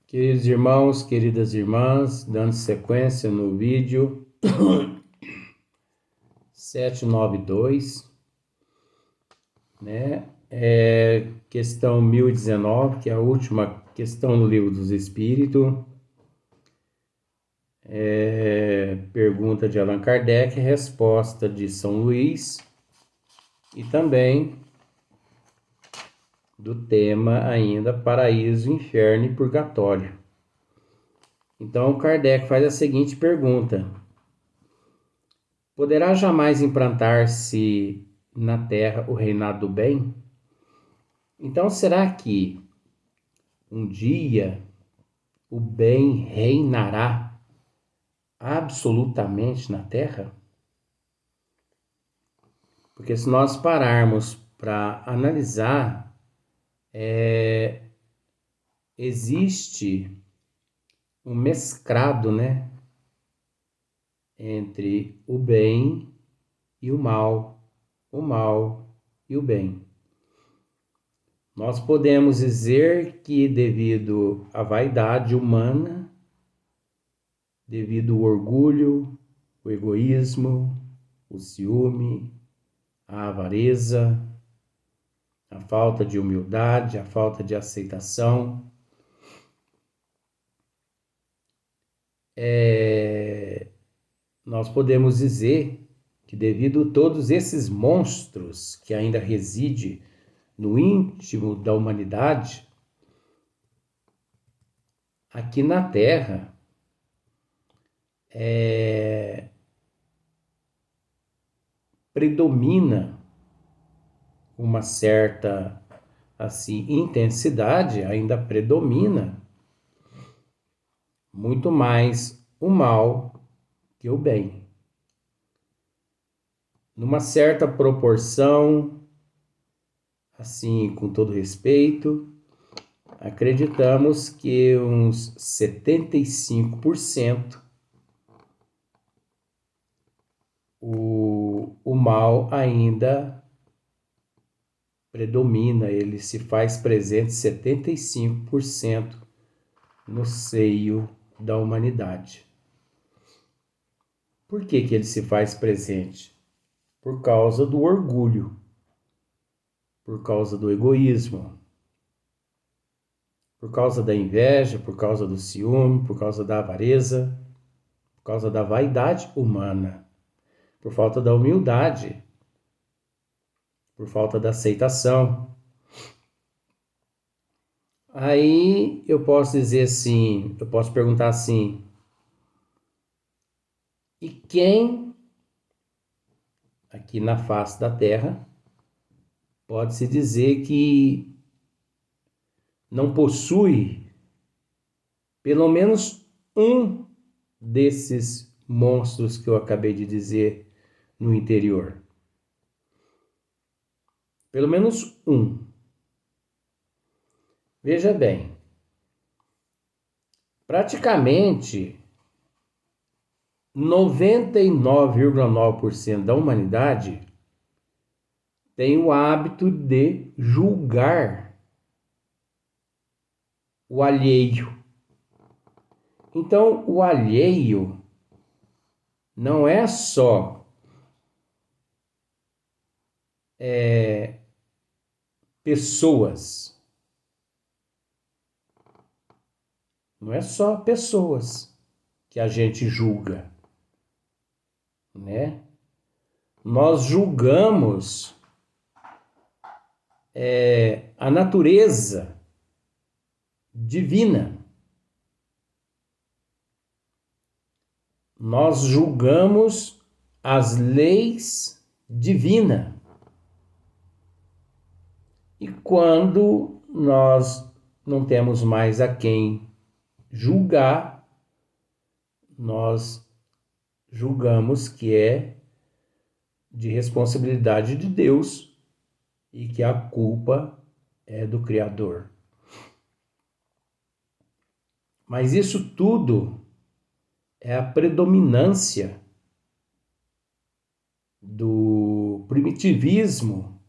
Queridos irmãos, queridas irmãs, dando sequência no vídeo 792, né? Questão 1019, que é a última questão do Livro dos Espíritos. Pergunta de Allan Kardec, resposta de São Luís, e também do tema ainda Paraíso, Inferno e Purgatório. Então, Kardec faz a seguinte pergunta: poderá jamais implantar-se na Terra o reinado do bem? Então, será que um dia o bem reinará absolutamente na Terra? Porque se nós pararmos para analisar, existe um mesclado, né, entre o bem e o mal e o bem. Nós podemos dizer que devido à vaidade humana, devido ao orgulho, o egoísmo, o ciúme, a avareza, a falta de humildade, a falta de aceitação, nós podemos dizer que devido a todos esses monstros que ainda residem no íntimo da humanidade, aqui na Terra, predomina uma certa assim intensidade, ainda predomina muito mais o mal que o bem. Numa certa proporção, assim, com todo respeito, acreditamos que uns 75% o mal ainda predomina, ele se faz presente 75% no seio da humanidade. Por que ele se faz presente? Por causa do orgulho, por causa do egoísmo, por causa da inveja, por causa do ciúme, por causa da avareza, por causa da vaidade humana, por falta da humildade, por falta da aceitação. Aí eu posso dizer assim, eu posso perguntar assim: e quem aqui na face da Terra pode-se dizer que não possui pelo menos um desses monstros que eu acabei de dizer no interior? Pelo menos um. Veja bem, praticamente 99,9% da humanidade tem o hábito de julgar o alheio. Então, o alheio não é só pessoas. Não é só pessoas que a gente julga, né? Nós julgamos a natureza divina. Nós julgamos as leis divinas. E quando nós não temos mais a quem julgar, nós julgamos que é de responsabilidade de Deus e que a culpa é do Criador. Mas isso tudo é a predominância do primitivismo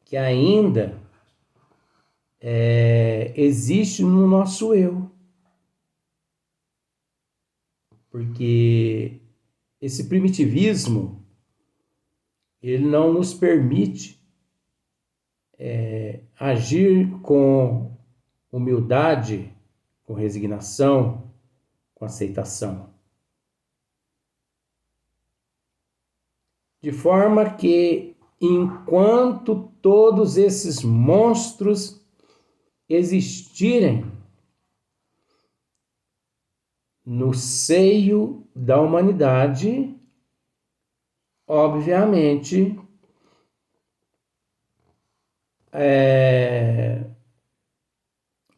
que ainda existe no nosso eu. Porque esse primitivismo, ele não nos permite agir com humildade, com resignação, com aceitação. De forma que, enquanto todos esses monstros existirem no seio da humanidade, obviamente,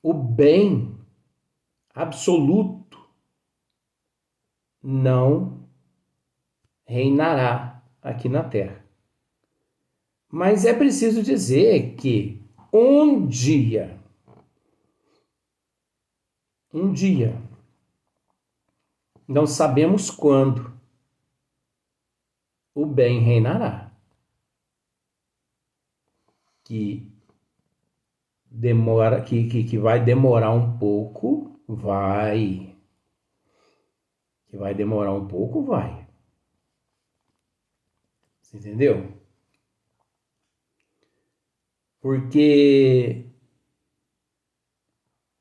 o bem absoluto não reinará aqui na Terra. Mas é preciso dizer que um dia, não sabemos quando, o bem reinará. Que demora, que vai demorar um pouco, vai. Que vai demorar um pouco, vai. Você entendeu? Porque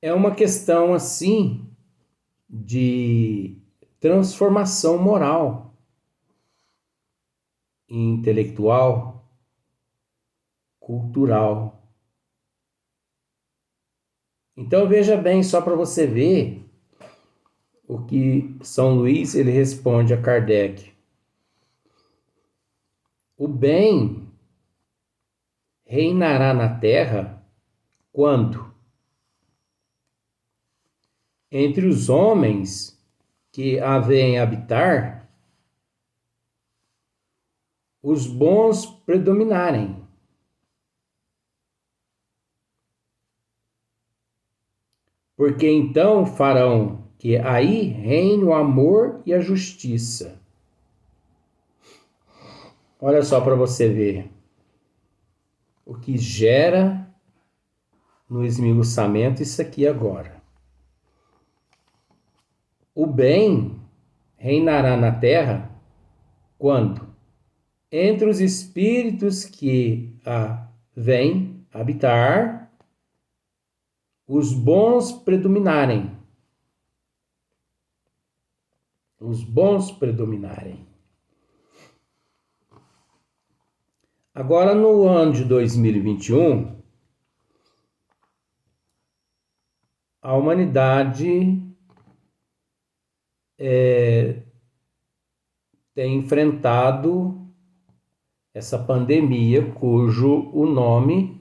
é uma questão assim de transformação moral e intelectual, cultural. Então veja bem, só para você ver o que São Luís ele responde a Kardec. O bem reinará na terra quando? Entre os homens que a vêm habitar, os bons predominarem. Porque então farão que aí reine o amor e a justiça. Olha só para você ver o que gera no esmiuçamento isso aqui agora. O bem reinará na terra quando? Entre os espíritos que a vêm habitar, os bons predominarem. Os bons predominarem. Agora, no ano de 2021, a humanidade tem enfrentado essa pandemia, cujo o nome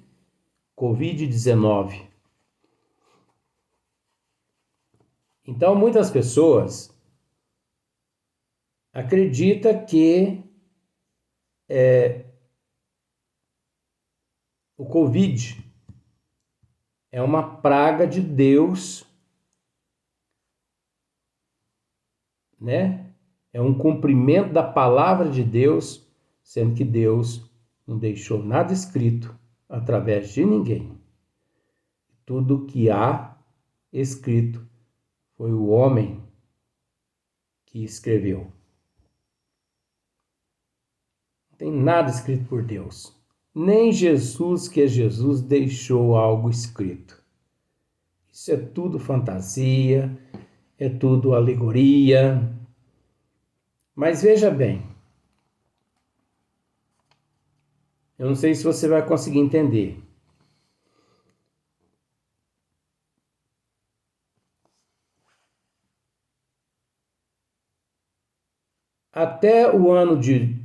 Covid-19. Então, muitas pessoas acreditam que o Covid é uma praga de Deus, né? É um cumprimento da palavra de Deus, sendo que Deus não deixou nada escrito através de ninguém. Tudo que há escrito foi o homem que escreveu. Não tem nada escrito por Deus. Nem Jesus, que é Jesus, deixou algo escrito. Isso é tudo fantasia, é tudo alegoria. Mas veja bem, eu não sei se você vai conseguir entender. Até o ano de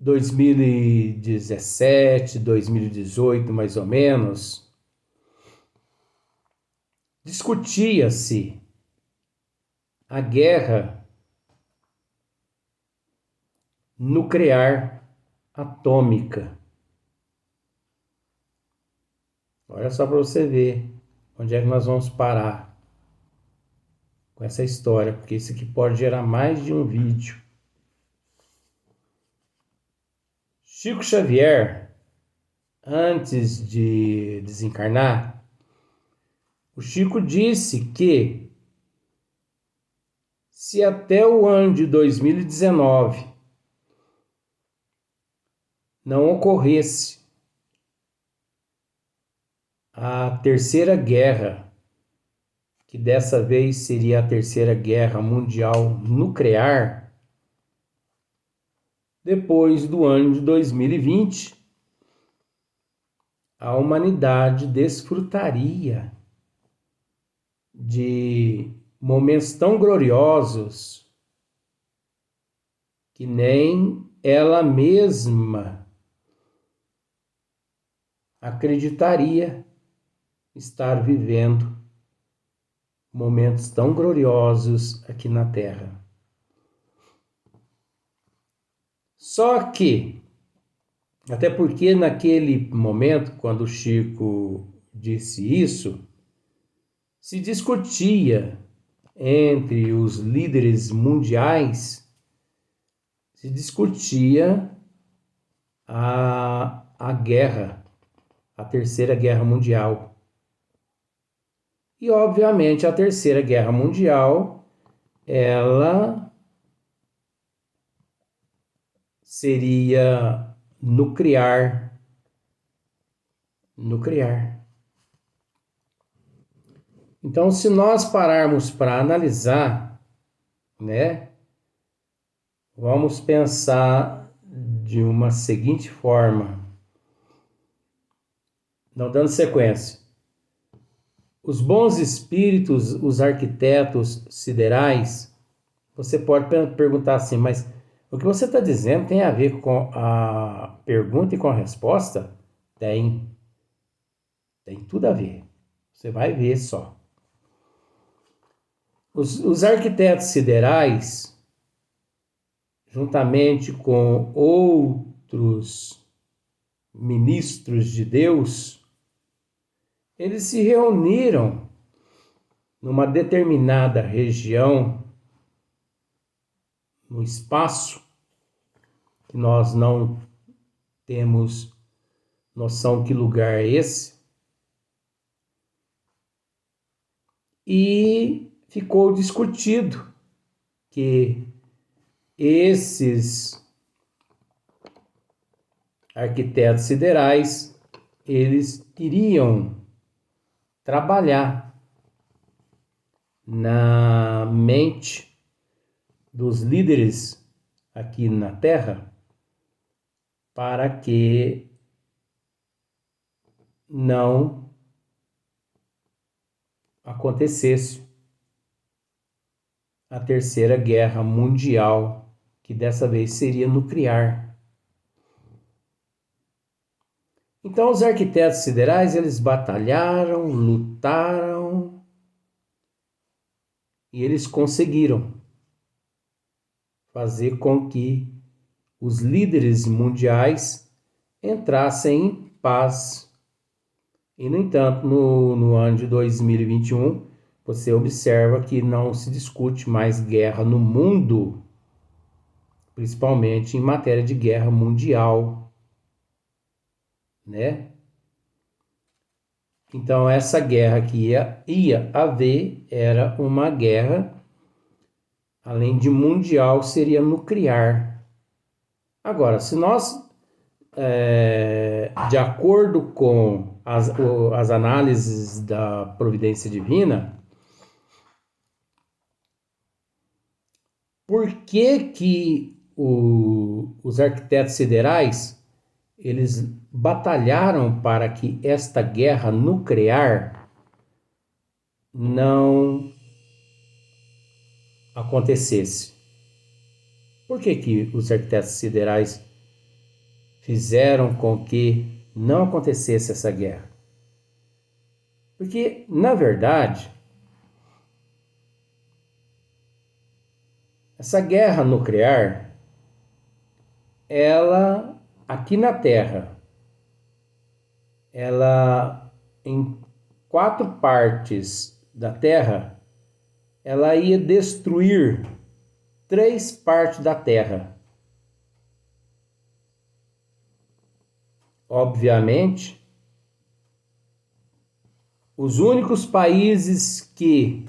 2017, 2018, mais ou menos, discutia-se a guerra nuclear atômica. Olha só para você ver onde é que nós vamos parar com essa história, porque isso aqui pode gerar mais de um vídeo. Chico Xavier, antes de desencarnar, o Chico disse que se até o ano de 2019 não ocorresse a Terceira Guerra, que dessa vez seria a Terceira Guerra Mundial Nuclear, depois do ano de 2020, a humanidade desfrutaria de momentos tão gloriosos que nem ela mesma acreditaria estar vivendo momentos tão gloriosos aqui na Terra. Só que, até porque naquele momento, quando o Chico disse isso, se discutia entre os líderes mundiais, se discutia a guerra, a Terceira Guerra Mundial. E, obviamente, a Terceira Guerra Mundial, ela seria nuclear. Então, se nós pararmos para analisar, né, vamos pensar de uma seguinte forma, não dando sequência. Os bons espíritos, os arquitetos siderais, você pode perguntar assim, mas o que você está dizendo tem a ver com a pergunta e com a resposta? Tem tudo a ver. Você vai ver só. Os arquitetos siderais, juntamente com outros ministros de Deus, eles se reuniram numa determinada região, no espaço, que nós não temos noção que lugar é esse, e ficou discutido que esses arquitetos siderais, eles iriam trabalhar na mente dos líderes aqui na Terra para que não acontecesse a Terceira Guerra Mundial, que dessa vez seria nuclear. Então os arquitetos siderais, eles batalharam, lutaram e eles conseguiram fazer com que os líderes mundiais entrassem em paz. E, no entanto, no ano de 2021, você observa que não se discute mais guerra no mundo, principalmente em matéria de guerra mundial, né? Então, essa guerra que ia haver era uma guerra, além de mundial, seria nuclear. Agora, se nós, de acordo com as análises da providência divina, por que os arquitetos siderais eles batalharam para que esta guerra nuclear não acontecesse? Por que os arquitetos siderais fizeram com que não acontecesse essa guerra? Porque, na verdade, essa guerra nuclear, ela, aqui na Terra, ela, em 4 partes da Terra, ela ia destruir 3 partes da Terra. obviamente, os únicos países que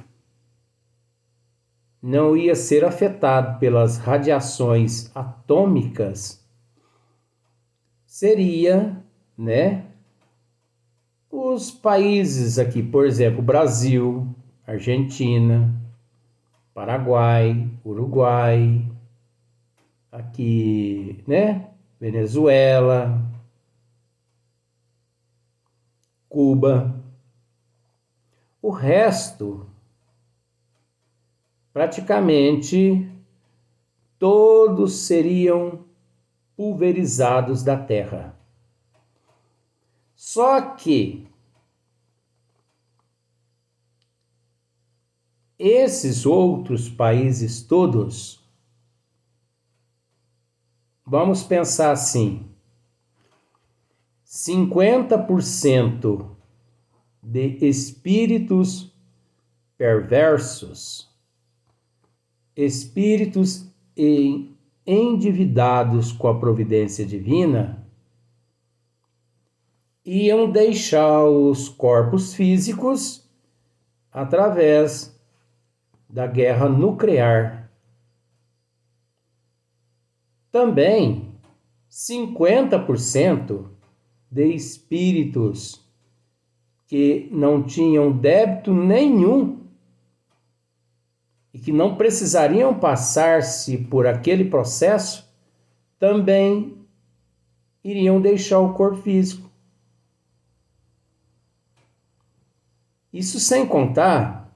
não ia ser afetado pelas radiações atômicas seria, né, os países aqui, por exemplo, Brasil, Argentina, Paraguai, Uruguai, aqui, né, Venezuela, Cuba. O resto, praticamente todos seriam pulverizados da terra. Só que esses outros países todos, vamos pensar assim, 50% de espíritos perversos, espíritos endividados com a providência divina, iam deixar os corpos físicos através da guerra nuclear. Também 50% de espíritos que não tinham débito nenhum e que não precisariam passar-se por aquele processo, também iriam deixar o corpo físico. Isso sem contar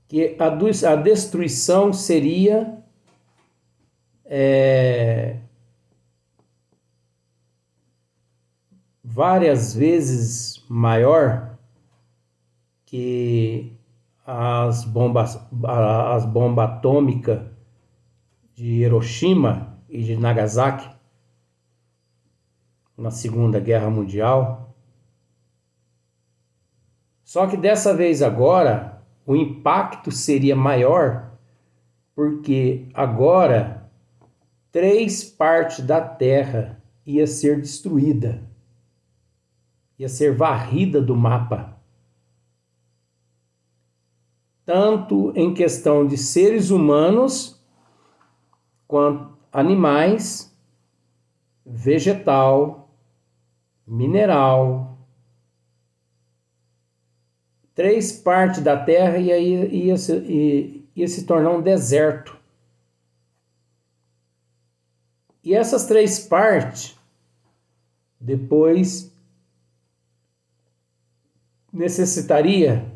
que a destruição seria várias vezes maior que as bombas atômicas de Hiroshima e de Nagasaki na Segunda Guerra Mundial. Só que dessa vez agora o impacto seria maior, porque agora 3/4 da Terra ia ser destruída, ia ser varrida do mapa. Tanto em questão de seres humanos, quanto animais, vegetal, mineral. 3/4 da Terra ia se tornar um deserto. E essas 3/4 depois necessitaria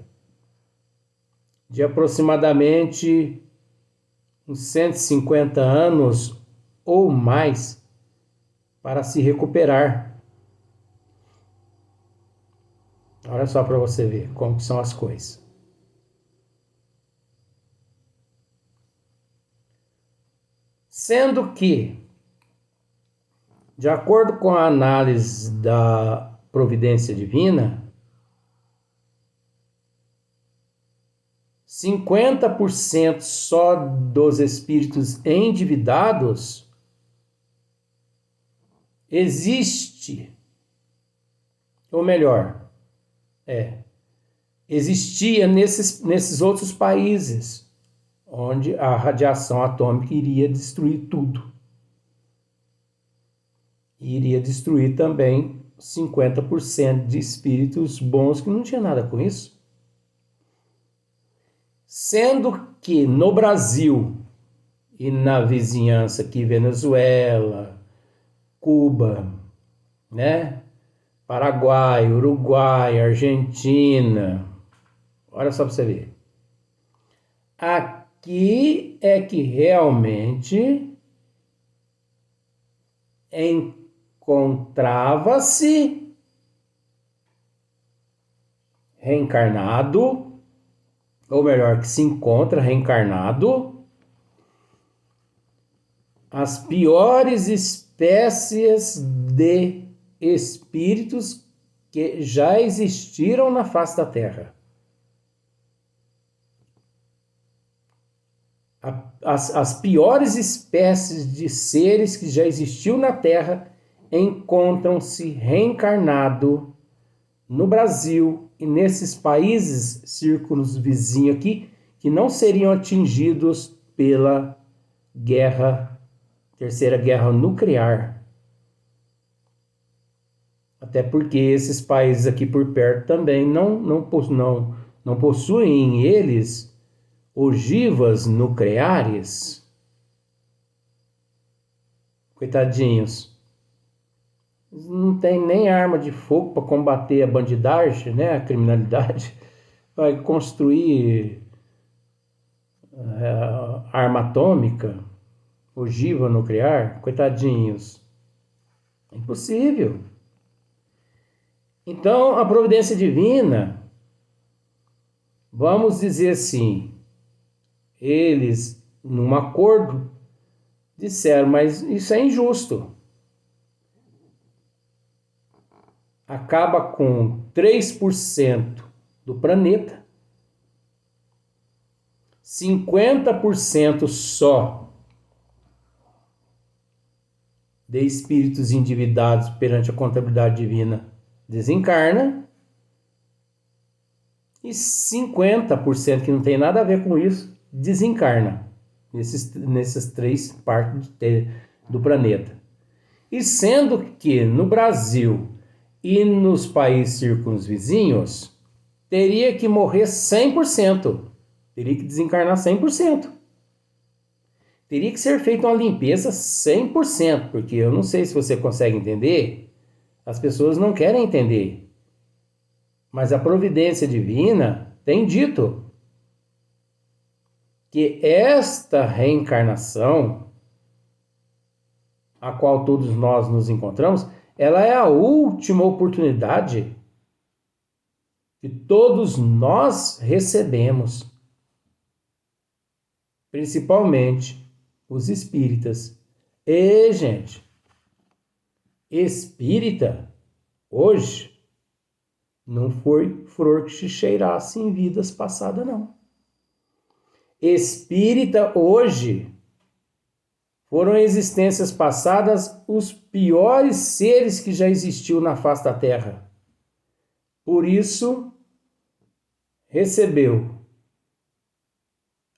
de aproximadamente uns 150 anos ou mais para se recuperar. Olha só para você ver como são as coisas. Sendo que, de acordo com a análise da providência divina, 50% só dos espíritos endividados existe, ou melhor, existia nesses outros países, onde a radiação atômica iria destruir tudo. E iria destruir também 50% de espíritos bons que não tinha nada com isso. Sendo que no Brasil e na vizinhança aqui, Venezuela, Cuba, né? Paraguai, Uruguai, Argentina. Olha só para você ver. Aqui é que realmente encontrava-se reencarnado, ou melhor, que se encontra reencarnado, as piores espécies de espíritos que já existiram na face da Terra. As piores espécies de seres que já existiu na Terra encontram-se reencarnado no Brasil e nesses países circunvizinhos aqui, que não seriam atingidos pela terceira guerra nuclear. Até porque esses países aqui por perto também não possuem eles ogivas nucleares. Coitadinhos. Não tem nem arma de fogo para combater a bandidagem, né? A criminalidade. Vai construir arma atômica, ogiva nuclear. Coitadinhos. É impossível. Então, a providência divina, vamos dizer assim, eles, num acordo, disseram, mas isso é injusto. Acaba com 3% do planeta, 50% só de espíritos endividados perante a contabilidade divina desencarna, e 50% que não tem nada a ver com isso desencarna nessas 3 partes do planeta. E sendo que no Brasil e nos países circunvizinhos teria que morrer 100%, teria que desencarnar 100%. Teria que ser feita uma limpeza 100%, porque eu não sei se você consegue entender. As pessoas não querem entender. Mas a providência divina tem dito que esta reencarnação, a qual todos nós nos encontramos, ela é a última oportunidade que todos nós recebemos. Principalmente os espíritas. E, gente, espírita, hoje, não foi flor que se cheirasse em vidas passadas, não. Espírita, hoje, foram em existências passadas os piores seres que já existiu na face da Terra. Por isso, recebeu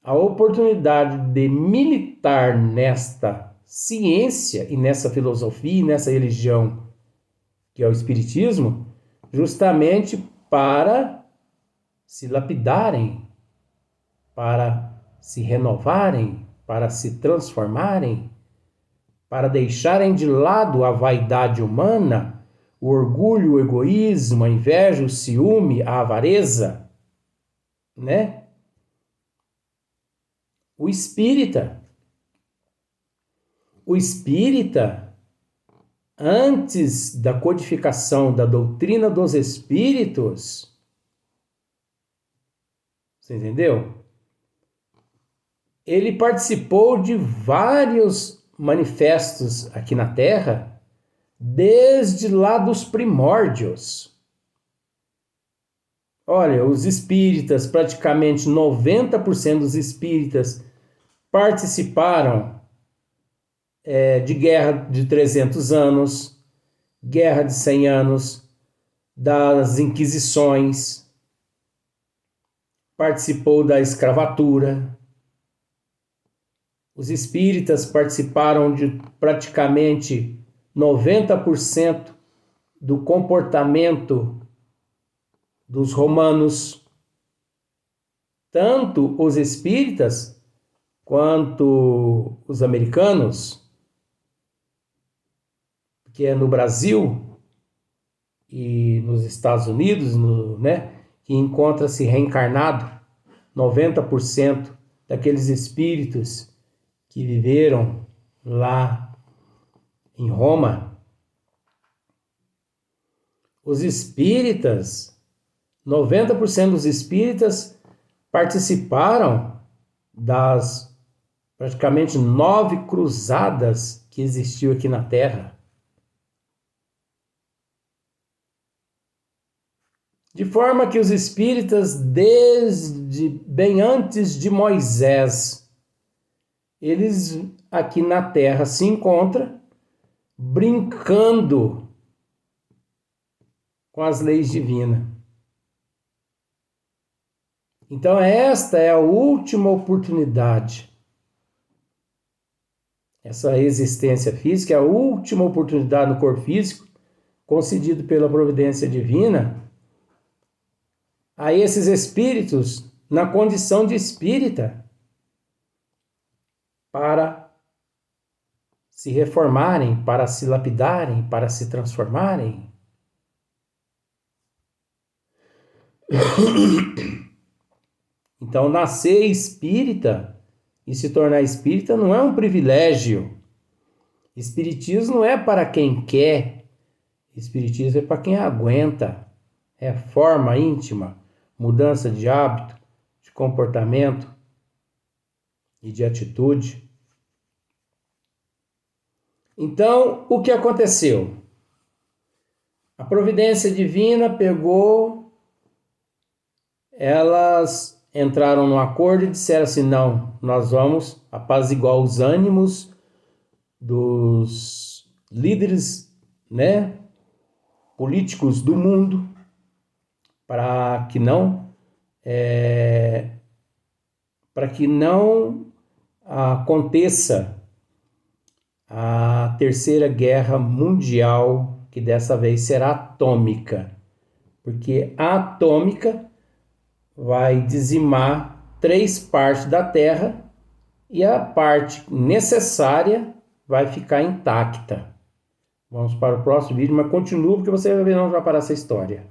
a oportunidade de militar nesta ciência e nessa filosofia e nessa religião que é o Espiritismo, justamente para se lapidarem, para se renovarem, para se transformarem, para deixarem de lado a vaidade humana, o orgulho, o egoísmo, a inveja, o ciúme, a avareza, né? O espírita, antes da codificação da doutrina dos espíritos, você entendeu? Ele participou de vários manifestos aqui na Terra, desde lá dos primórdios. Olha, os espíritas, praticamente 90% dos espíritas participaram de guerra de 300 anos, guerra de 100 anos, das inquisições, participou da escravatura. Os espíritas participaram de praticamente 90% do comportamento dos romanos. Tanto os espíritas quanto os americanos, que é no Brasil e nos Estados Unidos, que encontra-se reencarnado 90% daqueles espíritos que viveram lá em Roma. Os espíritas, 90% dos espíritas participaram das praticamente 9 cruzadas que existiu aqui na Terra. De forma que os espíritas, desde bem antes de Moisés, eles aqui na Terra se encontram brincando com as leis divinas. Então esta é a última oportunidade. Essa existência física é a última oportunidade no corpo físico, concedido pela providência divina, a esses espíritos na condição de espírita, para se reformarem, para se lapidarem, para se transformarem. Então, nascer espírita e se tornar espírita não é um privilégio. Espiritismo não é para quem quer. Espiritismo é para quem aguenta. Reforma íntima, mudança de hábito, de comportamento e de atitude. Então, o que aconteceu? A providência divina pegou, elas entraram num acordo e disseram assim, não, nós vamos apaziguar os ânimos dos líderes, políticos do mundo, para que não aconteça a Terceira Guerra Mundial, que dessa vez será atômica, porque a atômica vai dizimar 3 partes da Terra e a parte necessária vai ficar intacta. Vamos para o próximo vídeo, mas continua porque você vai ver onde vai parar essa história.